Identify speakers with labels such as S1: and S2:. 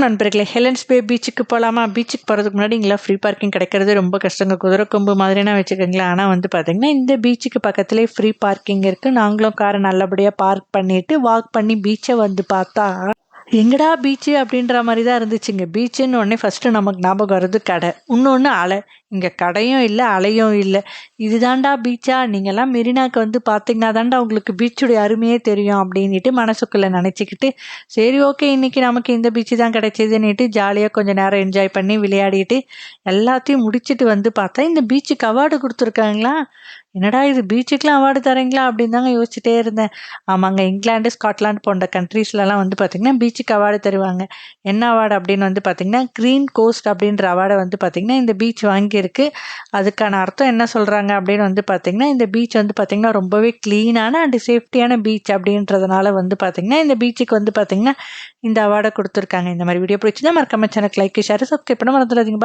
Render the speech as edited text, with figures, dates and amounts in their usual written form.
S1: நண்பர்களே, ஹெலன்ஸ் பே பீச்சுக்கு போகலாமா? பீச்சுக்கு போகிறதுக்கு முன்னாடி இங்கெல்லாம் ஃப்ரீ பார்க்கிங் கிடைக்கிறது ரொம்ப கஷ்டங்க. குதிரை கொம்பு மாதிரினா வச்சுக்கோங்களேன். ஆனால் பார்த்தீங்கன்னா இந்த பீச்சுக்கு பக்கத்துலேயே ஃப்ரீ பார்க்கிங் இருக்குது. நாங்களும் காரை நல்லபடியாக பார்க் பண்ணிவிட்டு வாக் பண்ணி பீச்சை பார்த்தா எங்கடா பீச்சு அப்படின்ற மாதிரி தான் இருந்துச்சுங்க. பீச்சுன்னு உடனே ஃபஸ்ட்டு நமக்கு ஞாபகம் வருது கடை, இன்னொன்று அலை. இங்கே கடையும் இல்லை, அலையும் இல்லை. இதுதான்டா பீச்சா? நீங்கள்லாம் மெரினாக்கு பார்த்தீங்கன்னா தான்டா உங்களுக்கு பீச்சுடைய அருமையே தெரியும் அப்படின்ட்டு மனசுக்குள்ளே நினச்சிக்கிட்டு, சரி ஓகே இன்றைக்கி நமக்கு இந்த பீச்சு தான் கிடைச்சிதுன்னுட்டு ஜாலியாக கொஞ்சம் நேரம் என்ஜாய் பண்ணி விளையாடிட்டு எல்லாத்தையும் முடிச்சுட்டு பார்த்தா இந்த பீச்சுக்கு அவார்டு கொடுத்துருக்காங்களா. என்னடா இது பீச்சுக்கெலாம் அவார்டு தரீங்களா அப்படின்னு தாங்க யோசிச்சுட்டே இருந்தேன். ஆமாங்க, இங்கிலாந்து, ஸ்காட்லாந்து போன்ற கண்ட்ரீஸ்லலாம் பார்த்திங்கன்னா பீச்சுக்கு அவார்டு தருவாங்க. என்ன அவார்டு அப்படின்னு பார்த்திங்கன்னா க்ரீன் கோஸ்ட் அப்படின்ற அவார்டை பார்த்திங்கன்னா இந்த பீச் வாங்கியிருக்கு. அதுக்கான அர்த்தம் என்ன சொல்கிறாங்க அப்படின்னு பார்த்திங்கன்னா இந்த பீச் பார்த்திங்கன்னா ரொம்பவே க்ளீனான அண்ட் சேஃப்டியான பீச் அப்படின்றதுனால பார்த்திங்கன்னா இந்த பீச்சுக்கு பார்த்திங்கன்னா இந்த அவார்டை கொடுத்துருக்காங்க. இந்த மாதிரி வீடியோ பிடிச்சிருந்தா மறக்காம சேனலுக்கு லைக், ஷேர், சப்ஸ்கிரைப் பண்ண மறந்துடாதீங்க.